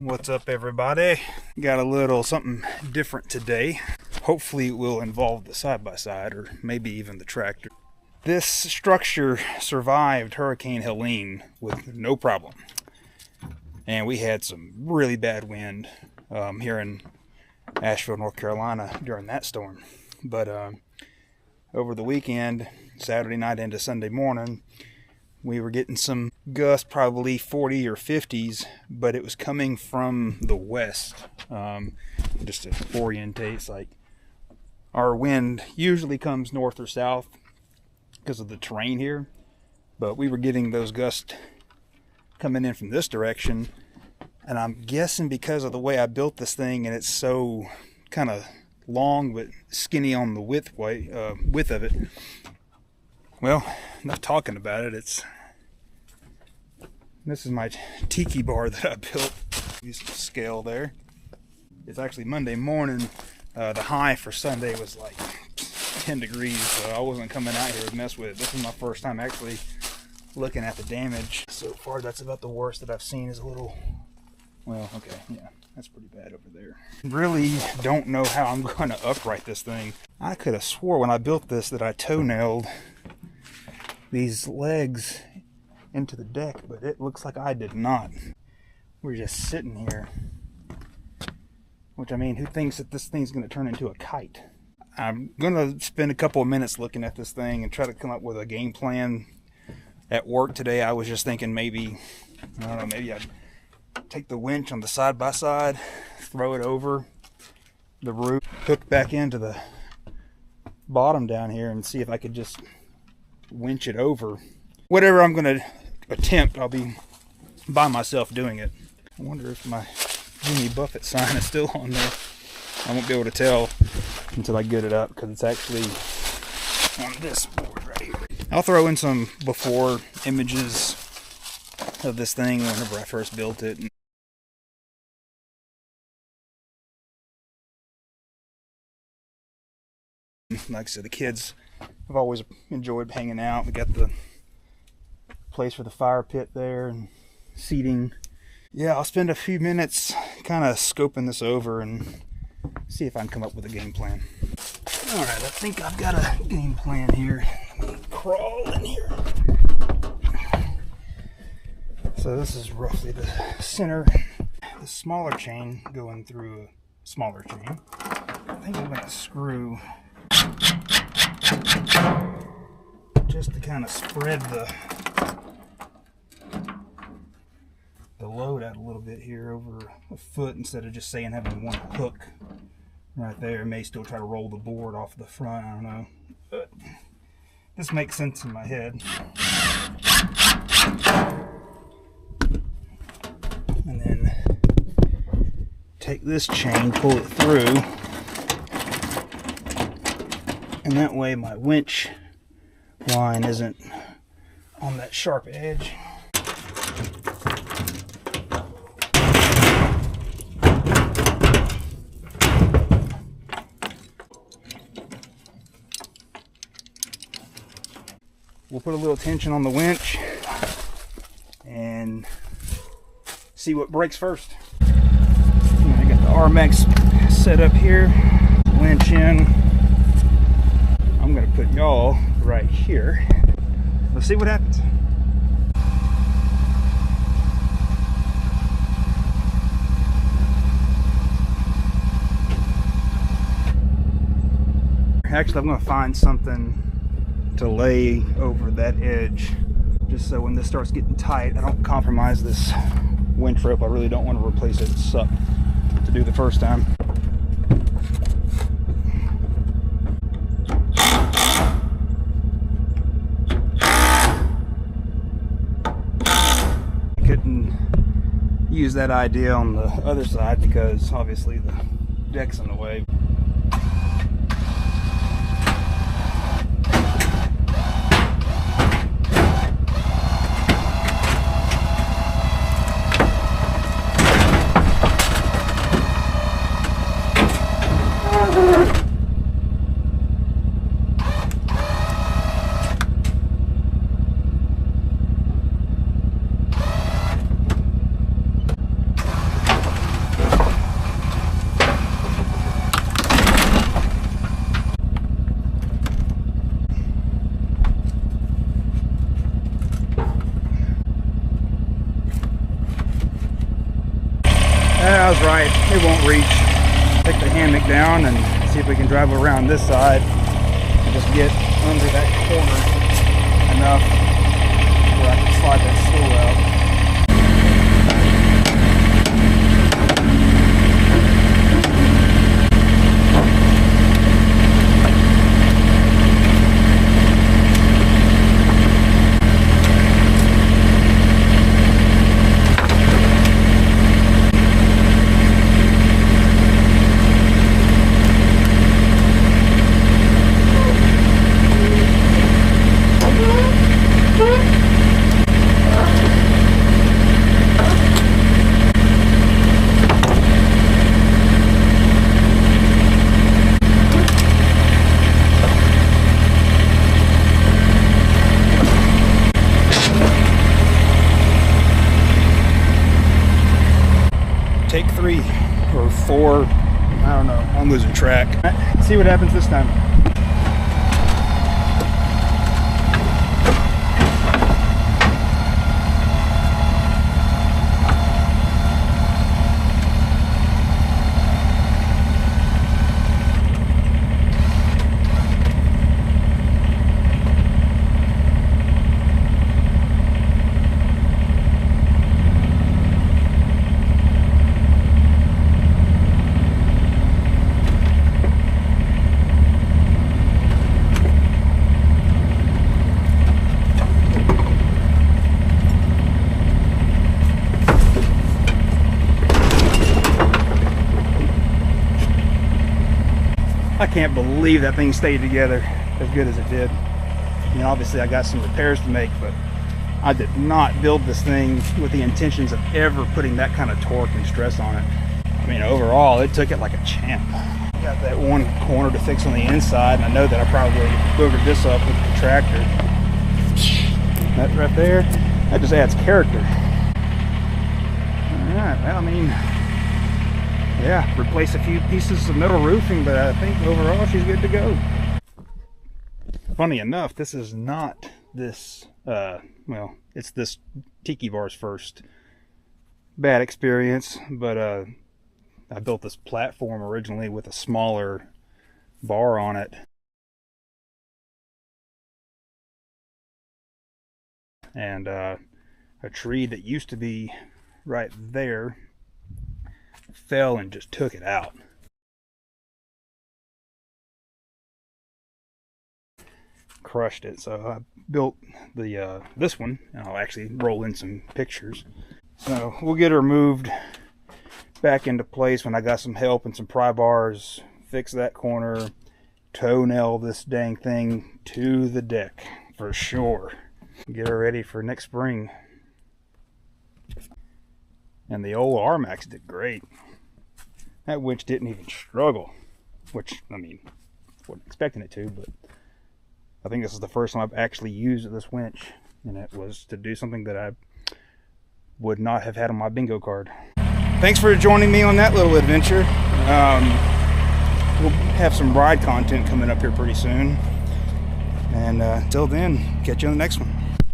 What's up, everybody? Got a little something different today. Hopefully it will involve the side-by-side or maybe even the tractor. This structure survived Hurricane Helene with no problem. And we had some really bad wind here in Asheville, North Carolina during that storm. But over the weekend, Saturday night into Sunday morning, we were getting some gusts, probably 40 or 50s, but it was coming from the west. Just to orientate, it's like our wind usually comes north or south because of the terrain here, but we were getting those gusts coming in from this direction, and I'm guessing because of the way I built this thing and it's so kind of long but skinny on the width of it. Well, enough talking about it. This is my Tiki bar that I built. Use the scale there. It's actually Monday morning. The high for Sunday was like 10 degrees, so I wasn't coming out here to mess with it. This is my first time actually looking at the damage. So far, that's about the worst that I've seen. Is a little, well, okay, yeah, that's pretty bad over there. Really don't know how I'm going to upright this thing. I could have swore when I built this that I toe-nailed these legs into the deck, but it looks like I did not. We're just sitting here, which, I mean, who thinks that this thing's going to turn into a kite? I'm going to spend a couple of minutes looking at this thing and try to come up with a game plan. At work today, I was just thinking maybe, I don't know, maybe I'd take the winch on the side-by-side, throw it over the roof, hook back into the bottom down here and see if I could just winch it over. Whatever I'm going to attempt, I'll be by myself doing it. I wonder if my Jimmy Buffett sign is still on there. I won't be able to tell until I get it up because it's actually on this board right here. I'll throw in some before images of this thing whenever I first built it. Like I said, the kids have always enjoyed hanging out. We got the place for the fire pit there and seating. Yeah, I'll spend a few minutes kind of scoping this over and see if I can come up with a game plan. Alright, I think I've got a game plan here. Let me crawl in here. So this is roughly the center. The smaller chain going through a smaller chain. I think I'm going to screw just to kind of spread the load out a little bit here over a foot instead of just saying having one hook right there. I may still try to roll the board off the front, I don't know, but this makes sense in my head. And then take this chain, pull it through, and that way my winch line isn't on that sharp edge. We'll put a little tension on the winch and see what breaks first. I got the Rmax set up here, winch in. I'm going to put y'all right here. Let's see what happens. Actually, I'm going to find something to lay over that edge, just so when this starts getting tight, I don't compromise this winch rope. I really don't want to replace it. It sucked to do the first time. I couldn't use that idea on the other side because obviously the deck's in the way. I was right, it won't reach. Take the hammock down and see if we can drive around this side and just get under that corner enough where I can slide that stool out. Take 3 or 4, I don't know, I'm losing track. Let's see what happens this time. I can't believe that thing stayed together as good as it did. I mean, obviously I got some repairs to make, but I did not build this thing with the intentions of ever putting that kind of torque and stress on it. I mean, overall, it took it like a champ. I got that one corner to fix on the inside, and I know that I probably boogered this up with the tractor. That right there, that just adds character. All right, well, I mean, yeah, replace a few pieces of metal roofing, but I think overall she's good to go. Funny enough, this is not this, well, it's this Tiki bar's first bad experience, but I built this platform originally with a smaller bar on it. And a tree that used to be right there fell and just took it out. Crushed it. So I built the this one, and I'll actually roll in some pictures. So we'll get her moved back into place when I got some help and some pry bars, fix that corner, toenail this dang thing to the deck for sure. Get her ready for next spring. And the old Rmax did great. That winch didn't even struggle, which, I mean, wasn't expecting it to, but I think this is the first time I've actually used this winch, and it was to do something that I would not have had on my bingo card. Thanks for joining me on that little adventure. We'll have some ride content coming up here pretty soon. And until then, catch you on the next one.